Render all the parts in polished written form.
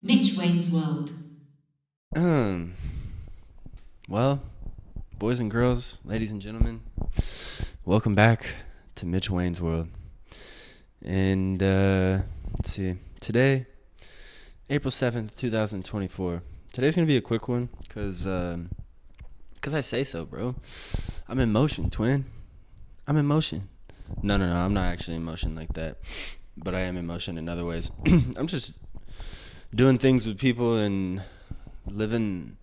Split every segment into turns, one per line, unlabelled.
Mitch Wayne's World.
Um, well, boys and girls, ladies and gentlemen, welcome back to Mitch Wayne's World. And let's see, today, April 7th, 2024. Today's going to be a quick one because I say so, bro. I'm in motion, twin. I'm in motion. No, I'm not actually in motion like that, but I am in motion in other ways. I'm just doing things with people and living,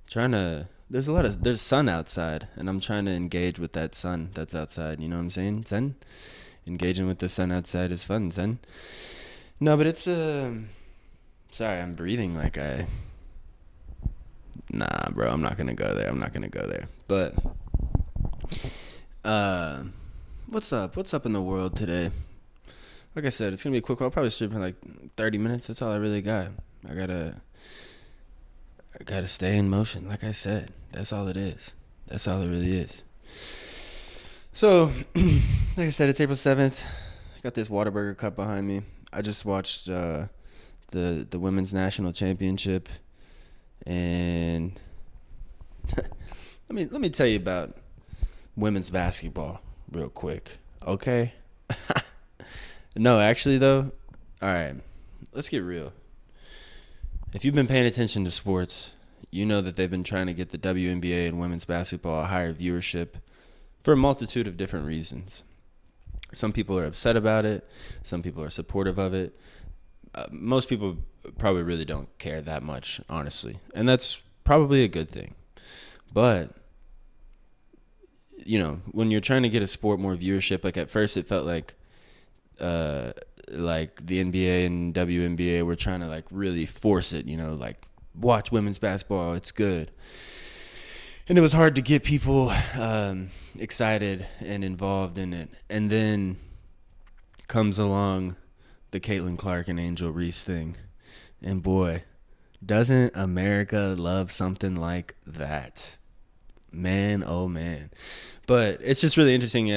trying to. There's sun outside, and I'm trying to engage with that sun that's outside. You know what I'm saying? Zen, engaging with the sun outside is fun. Zen. No, but it's Sorry, I'm breathing like I. Nah, bro, I'm not gonna go there. I'm not gonna go there. But uh, what's up? What's up in the world today? Like I said, it's gonna be a quick one. I'll probably stream for like 30 minutes. That's all I really got. I gotta stay in motion. Like I said, that's all it is. That's all it really is. So, like I said, it's April 7th. I got this Whataburger cup behind me. I just watched the women's national championship, and let me tell you about women's basketball real quick, okay? No, actually though, all right, let's get real. If you've been paying attention to sports, you know that they've been trying to get the WNBA and women's basketball a higher viewership for a multitude of different reasons. Some people are upset about it. Some people are supportive of it. Most people probably really don't care that much, honestly. And that's probably a good thing. But, when you're trying to get a sport more viewership, like at first it felt like the NBA and WNBA were trying to like really force it, like watch women's basketball, it's good. And it was hard to get people excited and involved in it. And then comes along the Caitlin Clark and Angel Reese thing. And boy, doesn't America love something like that? Man, oh man. But it's just really interesting.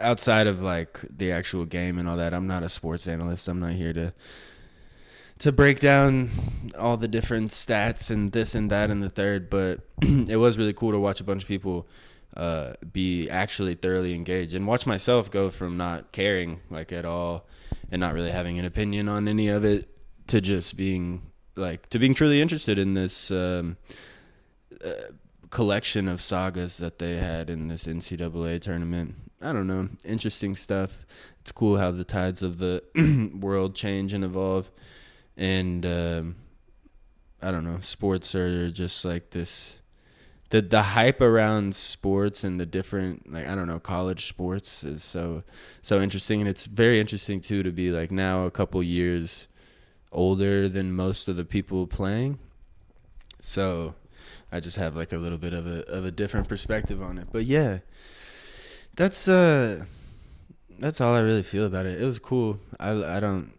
Outside of like the actual game and all that, I'm not a sports analyst. I'm not here to break down all the different stats and this and that and the third, but it was really cool to watch a bunch of people be actually thoroughly engaged and watch myself go from not caring like at all and not really having an opinion on any of it to just being truly interested in this collection of sagas that they had in this NCAA tournament. I don't know. Interesting stuff. It's cool how the tides of the world change and evolve. And I don't know. Sports are just like this. The hype around sports and the different, like, I don't know, college sports is so interesting. And it's very interesting, too, to be like now a couple years older than most of the people playing. So I just have like a little bit of a different perspective on it. But yeah, that's all I really feel about it. It was cool. I don't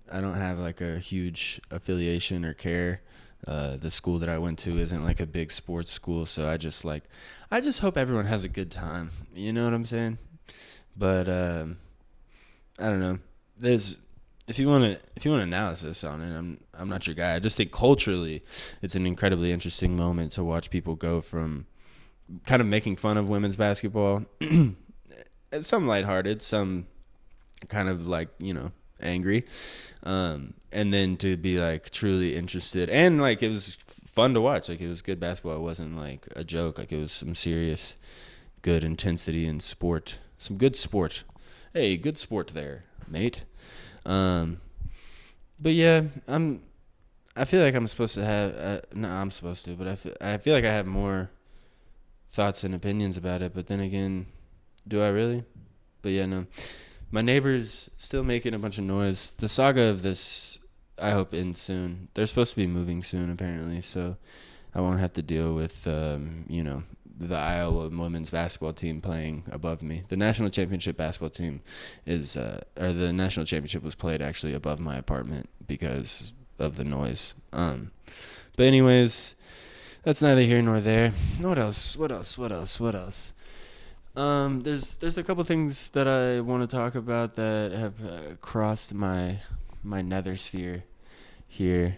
have like a huge affiliation or care. The school that I went to isn't like a big sports school, so I just hope everyone has a good time. You know what I'm saying? But I don't know. If you want analysis on it, I'm not your guy. I just think culturally, it's an incredibly interesting moment to watch people go from kind of making fun of women's basketball, some lighthearted, some kind of like angry, and then to be like truly interested, and like it was fun to watch. Like it was good basketball. It wasn't like a joke. Like it was some serious, good intensity in sport. Some good sport. Hey, good sport there, mate. But yeah, I feel like I'm supposed to have. No, I'm supposed to, but I feel like I have more thoughts and opinions about it. But then again, do I really? But yeah, no. My neighbor's still making a bunch of noise. The saga of this, I hope, ends soon. They're supposed to be moving soon, apparently, so I won't have to deal with, the Iowa women's basketball team playing above me. The national championship basketball team the national championship was played actually above my apartment because of the noise. But anyways, that's neither here nor there. What else? There's a couple things that I want to talk about that have crossed my my nether sphere here.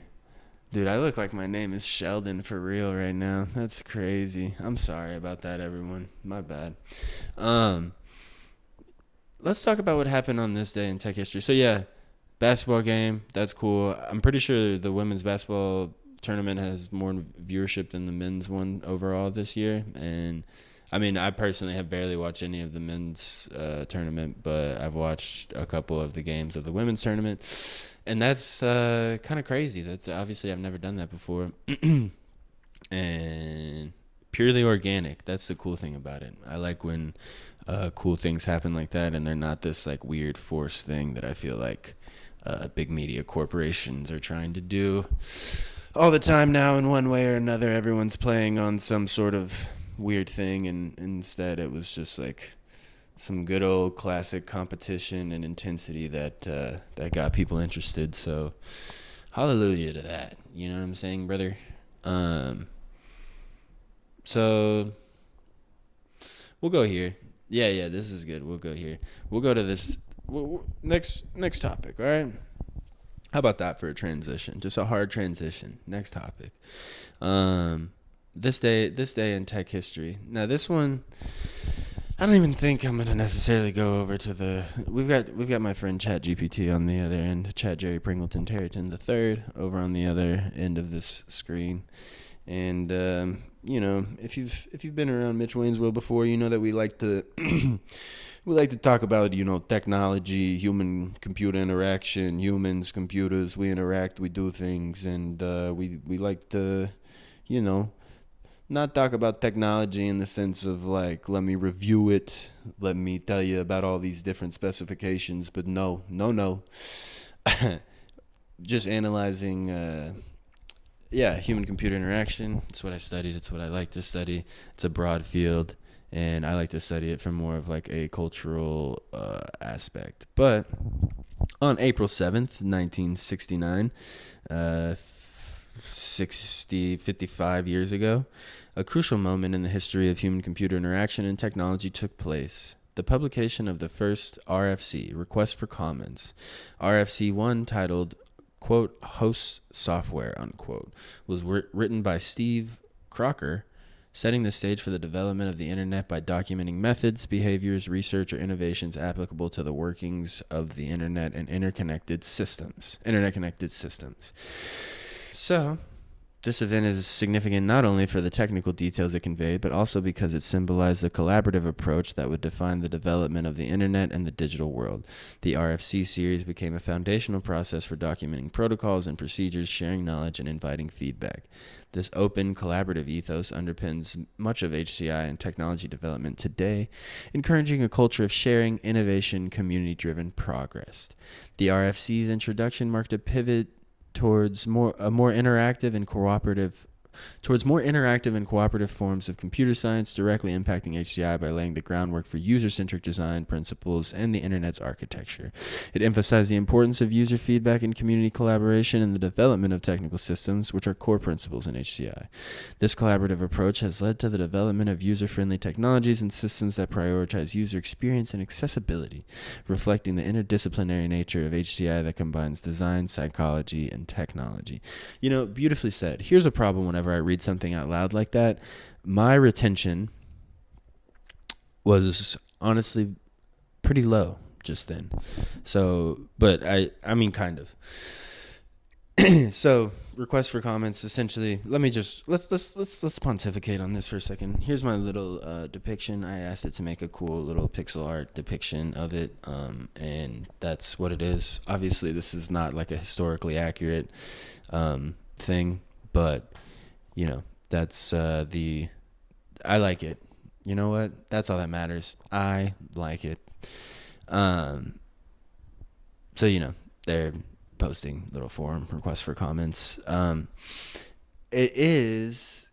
Dude, I look like my name is Sheldon for real right now. That's crazy. I'm sorry about that, everyone. My bad. Let's talk about what happened on this day in tech history. So yeah, basketball game. That's cool. I'm pretty sure the women's basketball tournament has more viewership than the men's one overall this year. And I mean, I personally have barely watched any of the men's tournament, but I've watched a couple of the games of the women's tournament, and that's kind of crazy. That's obviously I've never done that before, and purely organic. That's the cool thing about it. I like when cool things happen like that, and they're not this like weird forced thing that I feel like big media corporations are trying to do all the time now in one way or another. Everyone's playing on some sort of weird thing, and instead it was just like some good old classic competition and intensity that got people interested. So hallelujah to that. You know what I'm saying, brother? So we'll go here. Yeah, this is good. We'll go here. We'll go to this next topic, all right? How about that for a transition? Just a hard transition. Next topic. This day in tech history. Now this one, I don't even think I'm gonna necessarily go over to the. We've got my friend Chat GPT on the other end, Chat Jerry Pringleton Terryton the third, over on the other end of this screen, and you know, if you've been around Mitch Waynesville before, you know that we like to we like to talk about, you know, technology, human computer interaction, humans, computers. We interact, we do things, and we like to, you know, not talk about technology in the sense of like, let me review it, let me tell you about all these different specifications, but no. Just analyzing, human computer interaction. It's what I studied. It's what I like to study. It's a broad field, and I like to study it from more of like a cultural aspect. But on April 7th, 1969, 55 years ago, a crucial moment in the history of human-computer interaction and technology took place. The publication of the first RFC, Request for Comments, RFC 1, titled, quote, Host Software, unquote, was written by Steve Crocker, setting the stage for the development of the internet by documenting methods, behaviors, research, or innovations applicable to the workings of the internet and internet-connected systems. So, this event is significant not only for the technical details it conveyed, but also because it symbolized the collaborative approach that would define the development of the internet and the digital world. The RFC series became a foundational process for documenting protocols and procedures, sharing knowledge, and inviting feedback. This open, collaborative ethos underpins much of HCI and technology development today, encouraging a culture of sharing, innovation, community-driven progress. The RFC's introduction marked a pivot towards more interactive and cooperative forms of computer science, directly impacting HCI by laying the groundwork for user-centric design principles and the internet's architecture. It emphasized the importance of user feedback and community collaboration in the development of technical systems, which are core principles in HCI. This collaborative approach has led to the development of user-friendly technologies and systems that prioritize user experience and accessibility, reflecting the interdisciplinary nature of HCI that combines design, psychology, and technology. You know, beautifully said. Here's a problem whenever I read something out loud like that. My retention was honestly pretty low just then. So, but I mean, kind of. So, request for comments. Essentially, let's pontificate on this for a second. Here's my little depiction. I asked it to make a cool little pixel art depiction of it, and that's what it is. Obviously, this is not like a historically accurate thing, but you know, that's I like it. You know what? That's all that matters. I like it. So, you know, they're posting little forum requests for comments. It is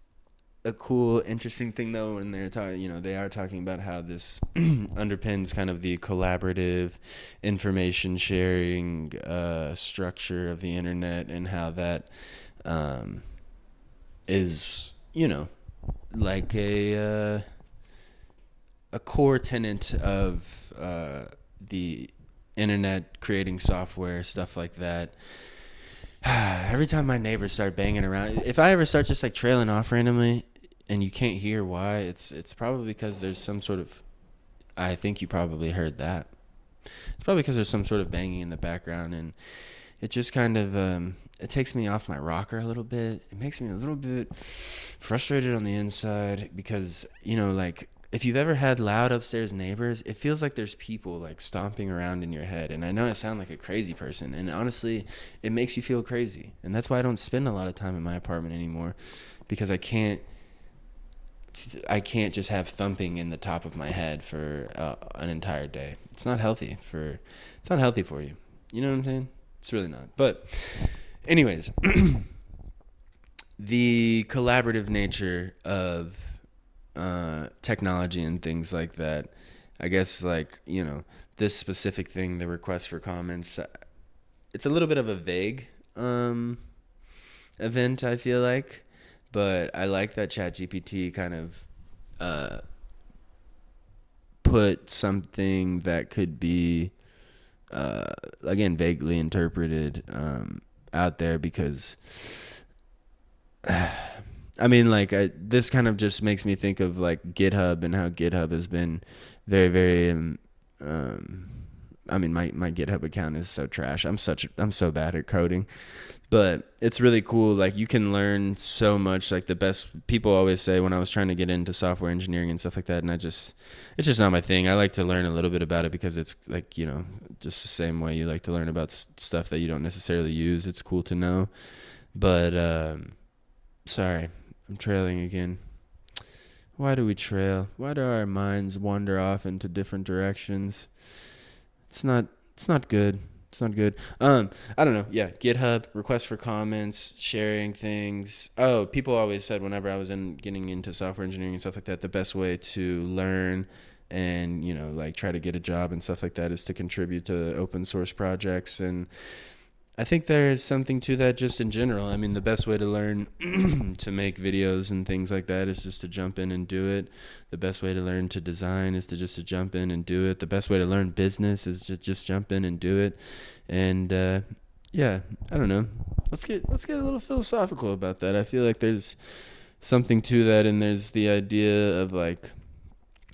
a cool, interesting thing though, when they're talking, you know, they are talking about how this underpins kind of the collaborative information sharing structure of the internet, and how that is, you know, like a core tenet of the internet, creating software, stuff like that. Every time my neighbors start banging around, if I ever start just like trailing off randomly and you can't hear why, it's probably because there's some sort of, I think you probably heard that. It's probably because there's some sort of banging in the background, and it just kind of it takes me off my rocker a little bit. It makes me a little bit frustrated on the inside because, you know, like if you've ever had loud upstairs neighbors, it feels like there's people like stomping around in your head. And I know I sound like a crazy person, and honestly, it makes you feel crazy. And that's why I don't spend a lot of time in my apartment anymore, because I can't just have thumping in the top of my head for an entire day. It's not healthy for you. You know what I'm saying? It's really not. But anyways, the collaborative nature of technology and things like that, I guess, like, you know, this specific thing, the request for comments, it's a little bit of a vague event, I feel like. But I like that ChatGPT kind of put something that could be, again, vaguely interpreted out there, because, I mean, like, this kind of just makes me think of, like, GitHub and how GitHub has been very, very, I mean, my GitHub account is so trash. I'm so bad at coding. But it's really cool. Like, you can learn so much. Like, the best people always say, when I was trying to get into software engineering and stuff like that, and it's just not my thing. I like to learn a little bit about it because it's like, you know, just the same way you like to learn about stuff that you don't necessarily use. It's cool to know. But sorry, I'm trailing again. Why do we trail? Why do our minds wander off into different directions? It's not good. It's not good. I don't know. Yeah, GitHub, request for comments, sharing things. Oh, people always said whenever I was getting into software engineering and stuff like that, the best way to learn and, you know, like try to get a job and stuff like that is to contribute to open source projects. And I think there's something to that just in general. I mean, the best way to learn to make videos and things like that is just to jump in and do it. The best way to learn to design is to jump in and do it. The best way to learn business is to just jump in and do it. And yeah, I don't know. Let's get a little philosophical about that. I feel like there's something to that, and there's the idea of, like,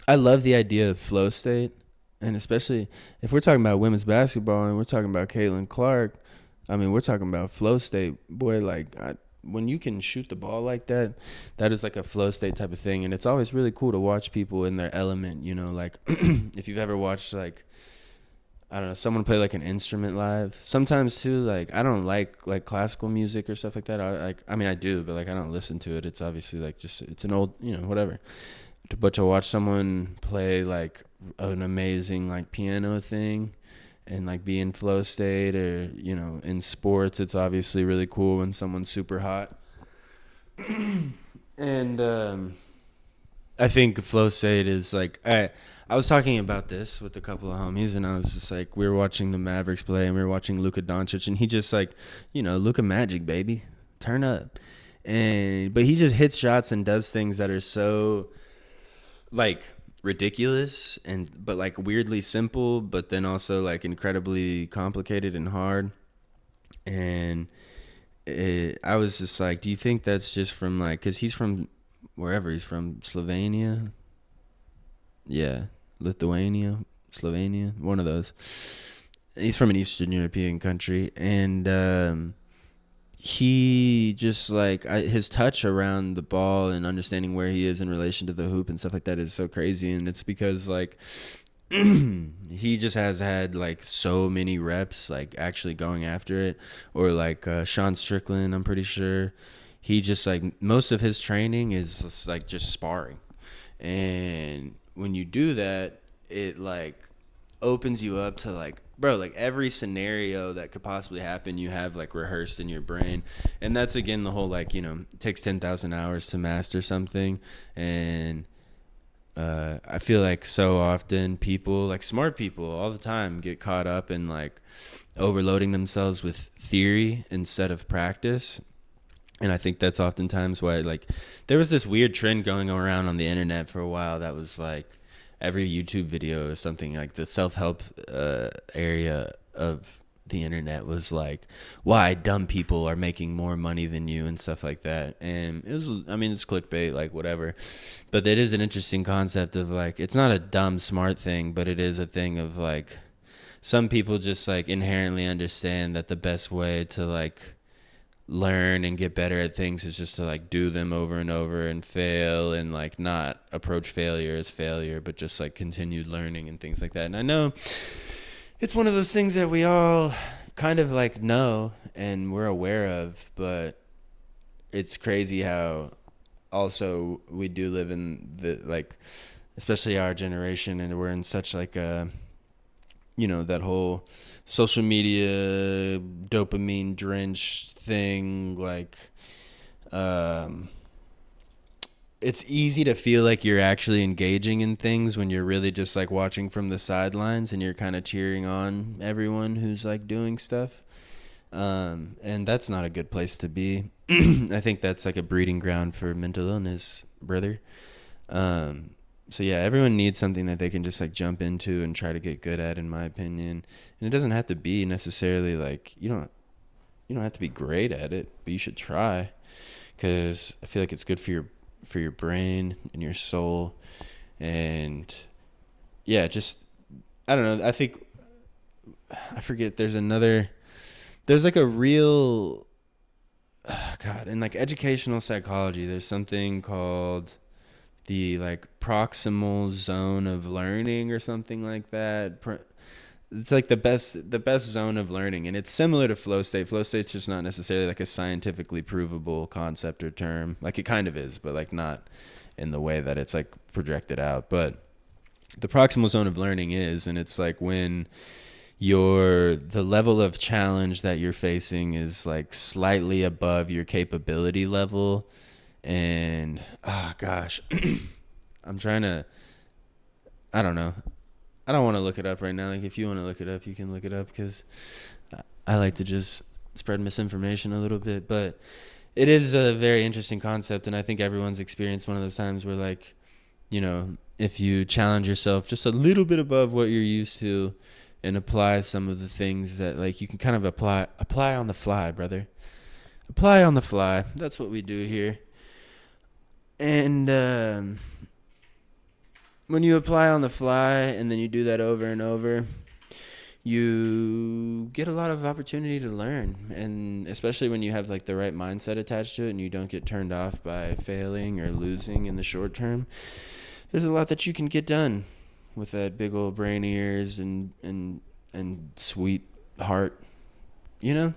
I love the idea of flow state, and especially if we're talking about women's basketball and we're talking about Caitlin Clark. I mean, we're talking about flow state, boy. Like, when you can shoot the ball like that, that is like a flow state type of thing. And it's always really cool to watch people in their element, you know, like if you've ever watched, like, I don't know, someone play like an instrument live. Sometimes too, like, I don't like classical music or stuff like that. I mean, I do, but like, I don't listen to it. It's obviously like just, it's an old, you know, whatever. But to watch someone play like an amazing like piano thing, and like be in flow state, or, you know, in sports, it's obviously really cool when someone's super hot. And I think flow state is like, I was talking about this with a couple of homies, and I was just like, we were watching the Mavericks play, and we were watching Luka Doncic, and he just, like, you know, Luka Magic, baby, turn up. But he just hits shots and does things that are so, like, ridiculous but like weirdly simple, but then also like incredibly complicated and hard. And I was just like, do you think that's just from, like, because he's from wherever he's from, Slovenia, yeah, Lithuania, Slovenia, one of those. He's from an Eastern European country, and he just, like, his touch around the ball and understanding where he is in relation to the hoop and stuff like that is so crazy. And it's because, like, he just has had, like, so many reps, like, actually going after it. Or, like, Sean Strickland, I'm pretty sure. He just, like, most of his training is just, like, just sparring. And when you do that, it, like, opens you up to, like, bro, like, every scenario that could possibly happen, you have, like, rehearsed in your brain. And that's, again, the whole, like, you know, it takes 10,000 hours to master something. And I feel like so often people, like, smart people all the time, get caught up in, like, overloading themselves with theory instead of practice. And I think that's oftentimes why, like, there was this weird trend going around on the internet for a while that was, like, every YouTube video or something, like the self-help area of the internet was like why dumb people are making more money than you and stuff like that. And it was, I mean, it's clickbait, like whatever, but it is an interesting concept of like, it's not a dumb smart thing, but it is a thing of like, some people just like inherently understand that the best way to like learn and get better at things is just to like do them over and over and fail, and like not approach failure as failure, but just like continued learning and things like that. And I know it's one of those things that we all kind of like know and we're aware of, but it's crazy how also we do live in the, like, especially our generation, and we're in such like a, you know, that whole social media dopamine drenched thing, like it's easy to feel like you're actually engaging in things when you're really just like watching from the sidelines and you're kind of cheering on everyone who's like doing stuff, and that's not a good place to be. I think that's like a breeding ground for mental illness, brother. So yeah, everyone needs something that they can just like jump into and try to get good at, in my opinion. And it doesn't have to be necessarily like, you don't have to be great at it, but you should try, because I feel like it's good for your brain and your soul. And yeah, just, I don't know, I think, I forget, there's like a real, God, in like educational psychology, there's something called the like proximal zone of learning or something like that. It's like the best zone of learning, and it's similar to flow state. Flow state's just not necessarily like a scientifically provable concept or term. Like it kind of is, but like not in the way that it's like projected out. But the proximal zone of learning is, and it's like when the level of challenge that you're facing is like slightly above your capability level. And gosh, I'm trying to, I don't know. I don't want to look it up right now. Like if you want to look it up, you can look it up, because I like to just spread misinformation a little bit. But it is a very interesting concept, and I think everyone's experienced one of those times where, like, you know, if you challenge yourself just a little bit above what you're used to and apply some of the things that like you can kind of apply on the fly, brother. Apply on the fly. That's what we do here. And when you apply on the fly and then you do that over and over, you get a lot of opportunity to learn. And especially when you have like the right mindset attached to it and you don't get turned off by failing or losing in the short term, there's a lot that you can get done with that big old brain ears and sweet heart. You know?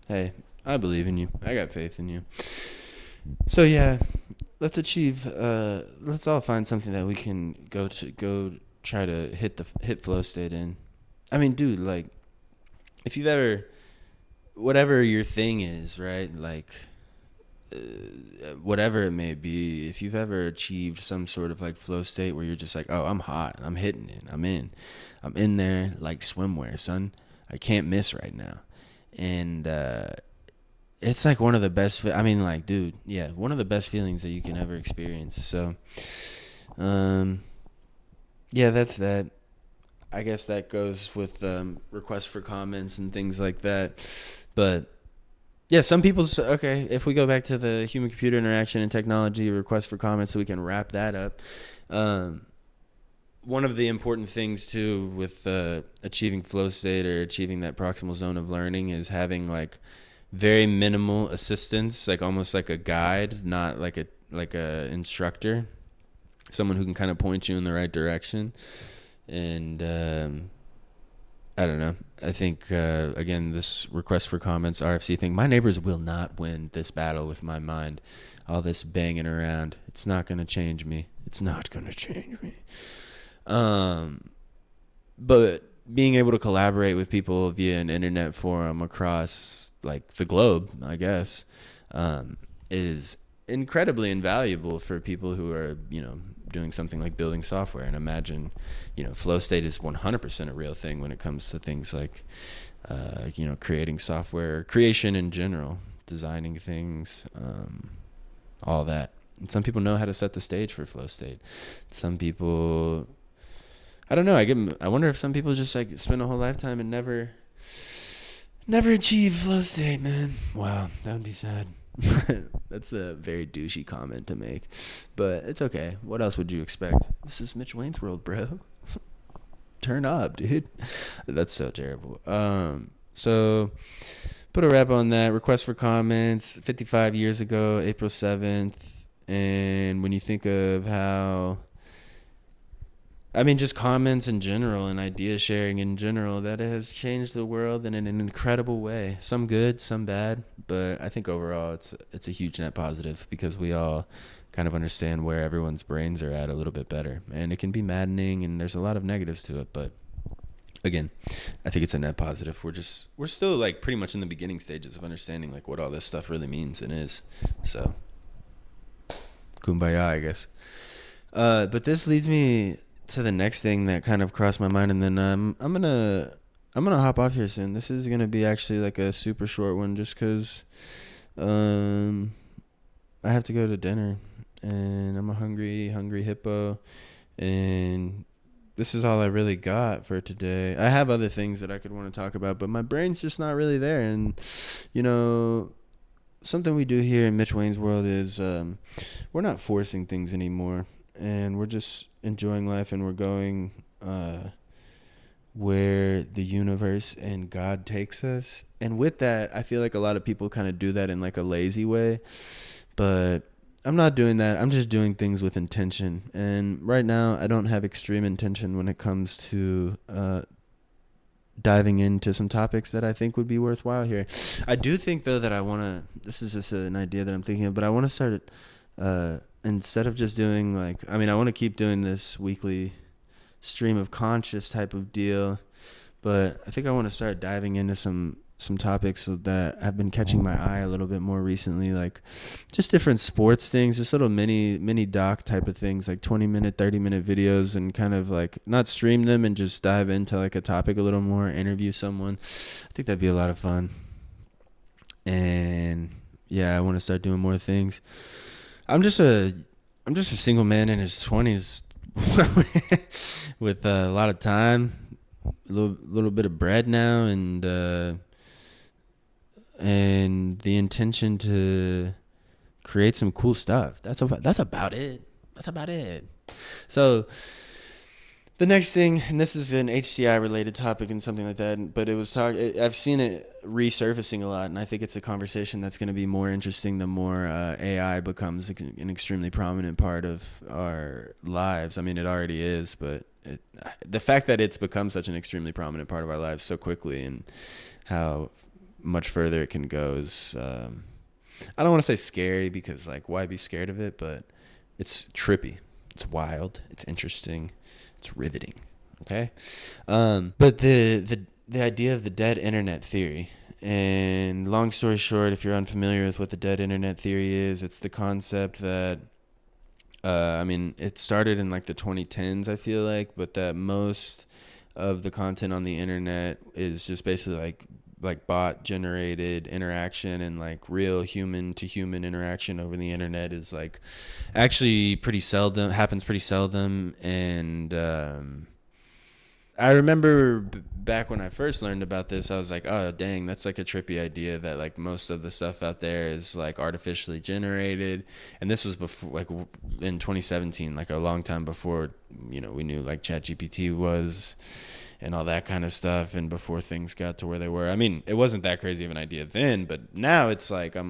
Hey, I believe in you. I got faith in you. So yeah, let's all find something that we can go try to hit flow state in. I mean, dude, like, if you've ever, whatever your thing is, right? Like, whatever it may be, if you've ever achieved some sort of like flow state where you're just like, oh, I'm hot, I'm hitting it, I'm in there like swimwear, son. I can't miss right now. And it's like one of the best, I mean, like, dude, yeah, one of the best feelings that you can ever experience. So, yeah, that's that. I guess that goes with requests for comments and things like that. But yeah, some people's, okay, if we go back to the human-computer interaction and technology requests for comments, so we can wrap that up. One of the important things too with achieving flow state or achieving that proximal zone of learning is having like very minimal assistance, like almost like a guide, not like a instructor, someone who can kind of point you in the right direction. And I don't know. I think again, this request for comments RFC thing, my neighbors will not win this battle with my mind. All this banging around, it's not going to change me. It's not going to change me. But being able to collaborate with people via an internet forum across like the globe, I guess, is incredibly invaluable for people who are, you know, doing something like building software. And imagine, you know, flow state is 100% a real thing when it comes to things like, you know, creating software, creation in general, designing things, all that. And some people know how to set the stage for flow state. Some people I don't know. I wonder if some people just like spend a whole lifetime and never achieve flow state, man. Wow, that would be sad. That's a very douchey comment to make, but it's okay. What else would you expect? This is Mitch Wayne's world, bro. Turn up, dude. That's so terrible. So put a wrap on that. Request for comments 55 years ago, April 7th. And when you think of how, I mean, just comments in general and idea sharing in general, that has changed the world in an incredible way. Some good, some bad, but I think overall it's a huge net positive because we all kind of understand where everyone's brains are at a little bit better. And it can be maddening and there's a lot of negatives to it, but again, I think it's a net positive. We're still like pretty much in the beginning stages of understanding like what all this stuff really means and is. So kumbaya, I guess. But this leads me to the next thing that kind of crossed my mind, and then I'm gonna hop off here soon. This is gonna be actually like a super short one, just cause I have to go to dinner, and I'm a hungry hippo, and this is all I really got for today. I have other things that I could want to talk about, but my brain's just not really there. And you know, something we do here in Mitch Wayne's world is we're not forcing things anymore, and we're just enjoying life, and we're going where the universe and God takes us. And with that, I feel like a lot of people kind of do that in like a lazy way, but I'm not doing that. I'm just doing things with intention. And right now, I don't have extreme intention when it comes to diving into some topics that I think would be worthwhile here. I do think, though, that I want to, this is just an idea that I'm thinking of, but I want to start instead of just doing like, I mean, I want to keep doing this weekly stream of conscious type of deal, but I think I want to start diving into some topics that have been catching my eye a little bit more recently, like just different sports things, just little mini doc type of things, like 20-minute, 30-minute videos, and kind of like not stream them and just dive into like a topic a little more, interview someone. I think that'd be a lot of fun. And yeah, I want to start doing more things. I'm just a single man in his 20s with a lot of time, a little bit of bread now, and the intention to create some cool stuff. That's about it. So the next thing, and this is an HCI related topic and something like that, but I've seen it resurfacing a lot, and I think it's a conversation that's going to be more interesting the more AI becomes an extremely prominent part of our lives. I mean, it already is, but the fact that it's become such an extremely prominent part of our lives so quickly, and how much further it can go is, I don't want to say scary, because like, why be scared of it? But it's trippy, it's wild, it's interesting, it's riveting. Okay. But the idea of the dead internet theory, and long story short, if you're unfamiliar with what the dead internet theory is, it's the concept that, I mean, it started in like the 2010s, I feel like, but that most of the content on the internet is just basically like bot generated interaction, and like real human to human interaction over the internet is like actually happens pretty seldom. And I remember back when I first learned about this, I was like, oh dang, that's like a trippy idea that like most of the stuff out there is like artificially generated. And this was before, like in 2017, like a long time before, you know, we knew like ChatGPT was and all that kind of stuff, and before things got to where they were. I mean, it wasn't that crazy of an idea then, but now it's like, I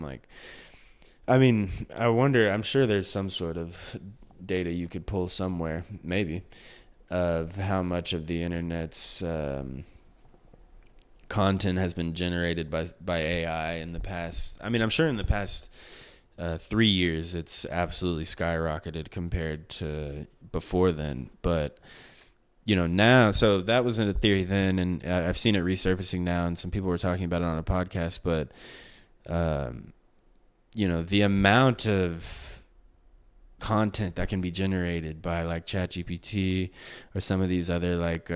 wonder, I'm sure there's some sort of data you could pull somewhere, maybe, of how much of the internet's content has been generated by AI in the past. I mean, I'm sure in the past 3 years, it's absolutely skyrocketed compared to before then, but you know, now, so that wasn't a theory then, and I've seen it resurfacing now, and some people were talking about it on a podcast, but, you know, the amount of content that can be generated by, like, ChatGPT or some of these other, like,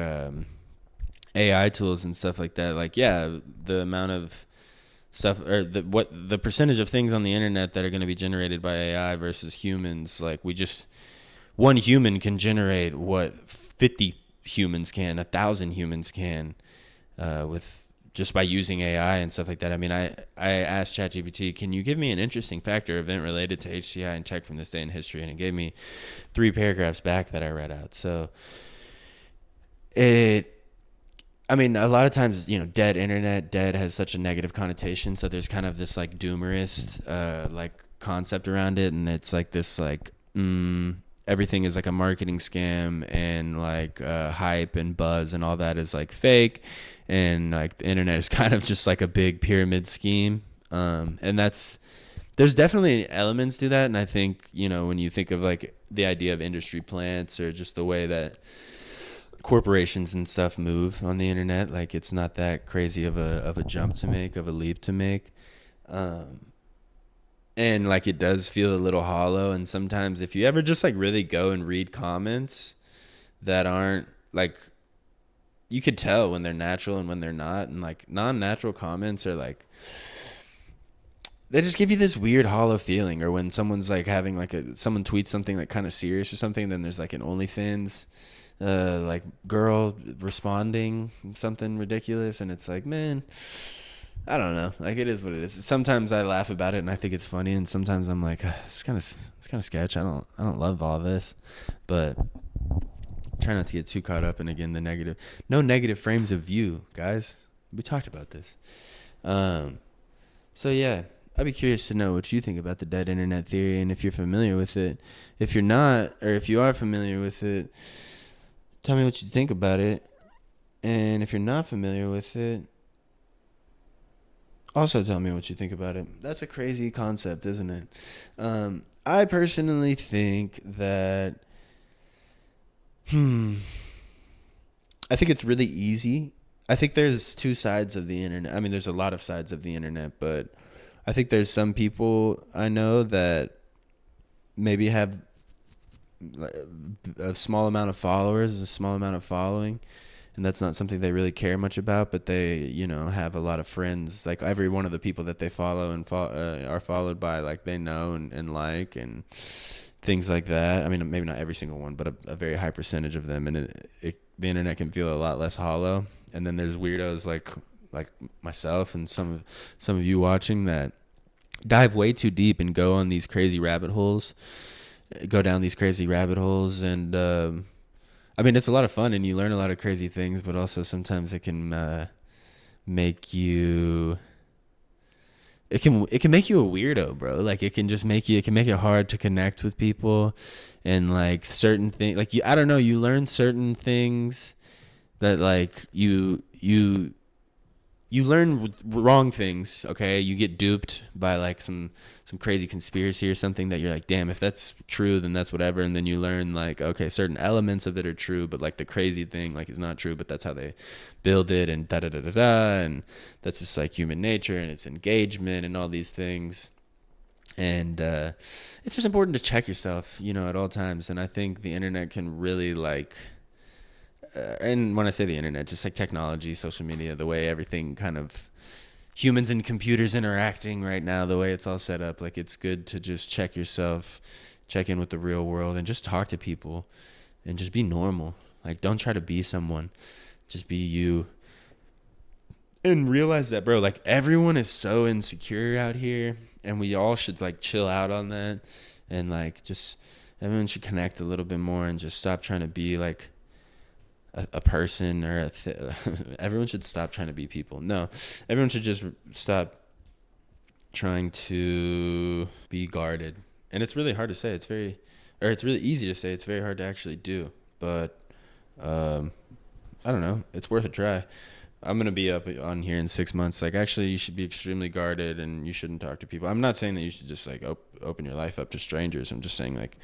AI tools and stuff like that, like, yeah, the amount of stuff, or the percentage of things on the internet that are going to be generated by AI versus humans, like, one human can generate, 50 humans can, 1,000 humans can, with just by using AI and stuff like that. I mean, I asked ChatGPT, can you give me an interesting fact or event related to HCI and tech from this day in history? And it gave me 3 paragraphs back that I read out. So I mean, a lot of times, dead internet, dead has such a negative connotation. So there's kind of this like doomerist, like concept around it. And it's like this, like, everything is like a marketing scam, and like hype and buzz and all that is like fake, and like the internet is kind of just like a big pyramid scheme, and there's definitely elements to that. And I think, when you think of like the idea of industry plants or just the way that corporations and stuff move on the internet, like it's not that crazy of a jump to make, of a leap to make. And like it does feel a little hollow. And sometimes if you ever just like really go and read comments that aren't like, you could tell when they're natural and when they're not. And like non-natural comments are like, they just give you this weird hollow feeling. Or when someone's like having like someone tweets something like kind of serious or something, then there's like an OnlyFans like girl responding something ridiculous, and it's like, man, I don't know. Like, it is what it is. Sometimes I laugh about it and I think it's funny, and sometimes I'm like, it's kind of sketch. I don't love all this, but try not to get too caught up in, again, the negative. No negative frames of view, guys. We talked about this. So yeah, I'd be curious to know what you think about the dead internet theory, and if you're familiar with it. If you're not, or if you are familiar with it, tell me what you think about it. And if you're not familiar with it, also tell me what you think about it. That's a crazy concept, isn't it? I personally think that, I think it's really easy. I think there's 2 sides of the internet. I mean, there's a lot of sides of the internet, but I think there's some people I know that maybe have a small amount of followers, a small amount of following, and that's not something they really care much about, but they, have a lot of friends. Like, every one of the people that they follow and are followed by, like, they know and like, and things like that. I mean, maybe not every single one, but a very high percentage of them. And the internet can feel a lot less hollow. And then there's weirdos like myself and some of you watching that dive way too deep and go on these crazy rabbit holes, go down these crazy rabbit holes. And, I mean, it's a lot of fun and you learn a lot of crazy things, but also sometimes it can make you, it can make you a weirdo, bro. Like, it can make it hard to connect with people, and like certain things, like I don't know, you learn certain things that like you learn wrong things. Okay, you get duped by like some crazy conspiracy or something that you're like, damn, if that's true, then that's whatever. And then you learn like, okay, certain elements of it are true, but like the crazy thing like is not true, but that's how they build it, and da da da da da. And that's just like human nature, and it's engagement and all these things. And it's just important to check yourself, at all times. And I think the internet can really like, and when I say the internet, just like technology, social media, the way everything kind of humans and computers interacting right now, the way it's all set up, like it's good to just check yourself, check in with the real world, and just talk to people and just be normal. Like, don't try to be someone, just be you. And realize that, bro, like everyone is so insecure out here, and we all should like chill out on that, and like just everyone should connect a little bit more and just stop trying to be like a person or everyone should stop trying to be people. No, everyone should just stop trying to be guarded. And it's really hard to say. It's really easy to say. It's very hard to actually do. But I don't know. It's worth a try. I'm gonna be up on here in 6 months. Like, actually, you should be extremely guarded, and you shouldn't talk to people. I'm not saying that you should just like open your life up to strangers. I'm just saying like,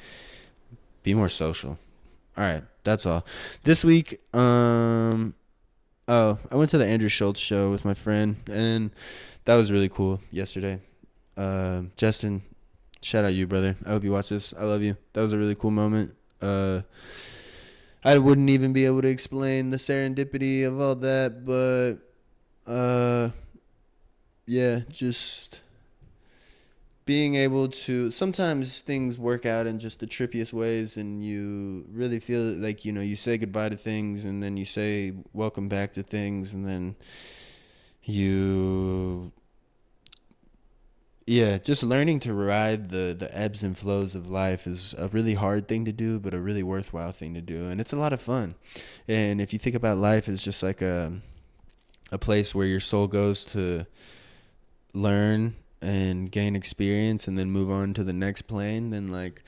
be more social. All right, that's all. This week, I went to the Andrew Schultz show with my friend, and that was really cool yesterday. Justin, shout out you, brother. I hope you watch this. I love you. That was a really cool moment. I wouldn't even be able to explain the serendipity of all that, but yeah, just being able to, sometimes things work out in just the trippiest ways, and you really feel like, you say goodbye to things, and then you say welcome back to things, and then you yeah, just learning to ride the ebbs and flows of life is a really hard thing to do, but a really worthwhile thing to do, and it's a lot of fun. And if you think about life as just like a place where your soul goes to learn and gain experience and then move on to the next plane, then like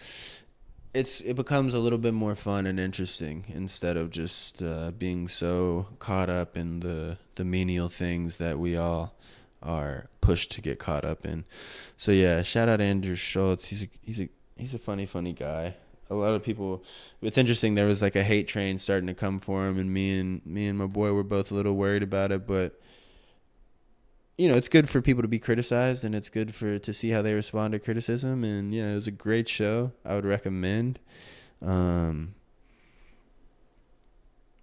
it becomes a little bit more fun and interesting, instead of just being so caught up in the menial things that we all are pushed to get caught up in. So yeah, shout out Andrew Schultz. He's a funny guy. A lot of people. It's interesting. There was like a hate train starting to come for him, and me and my boy were both a little worried about it. But it's good for people to be criticized, and it's good to see how they respond to criticism. And yeah, it was a great show. I would recommend. Um,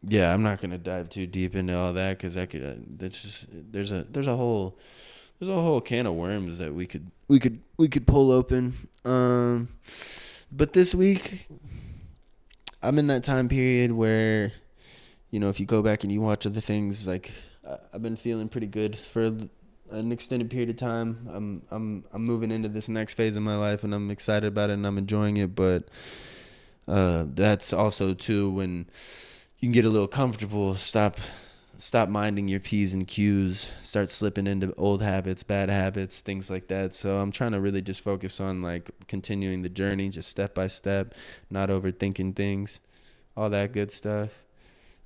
yeah, I'm not gonna dive too deep into all that, because I could. That's just there's a whole can of worms that we could pull open. But this week I'm in that time period where, if you go back and you watch other things, like I've been feeling pretty good for an extended period of time. I'm moving into this next phase of my life, and I'm excited about it, and I'm enjoying it. But that's also too when you can get a little comfortable, stop minding your P's and Q's, start slipping into old habits, bad habits, things like that. So I'm trying to really just focus on like continuing the journey, just step by step, not overthinking things, all that good stuff.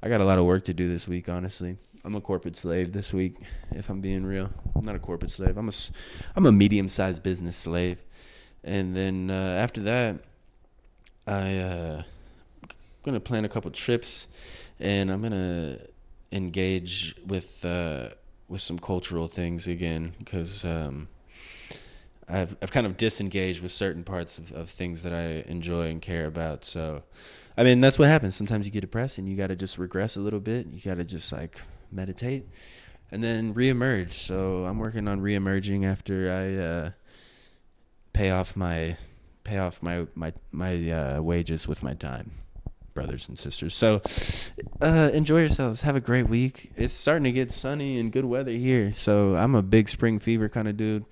I got a lot of work to do this week, honestly. I'm a corporate slave this week, if I'm being real. I'm not a corporate slave. I'm a medium-sized business slave. And then after that, I'm going to plan a couple trips, and I'm going to engage with some cultural things again, because I've kind of disengaged with certain parts of things that I enjoy and care about. So, I mean, that's what happens. Sometimes you get depressed, and you got to just regress a little bit. You got to just like meditate and then reemerge. So I'm working on reemerging after I pay off my wages with my time, brothers and sisters. So enjoy yourselves. Have a great week. It's starting to get sunny and good weather here, so I'm a big spring fever kind of dude.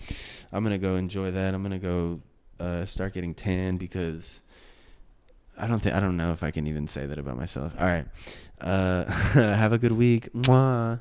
I'm gonna go enjoy that. I'm gonna go start getting tan, because I don't know if I can even say that about myself. All right. Have a good week. Mwah.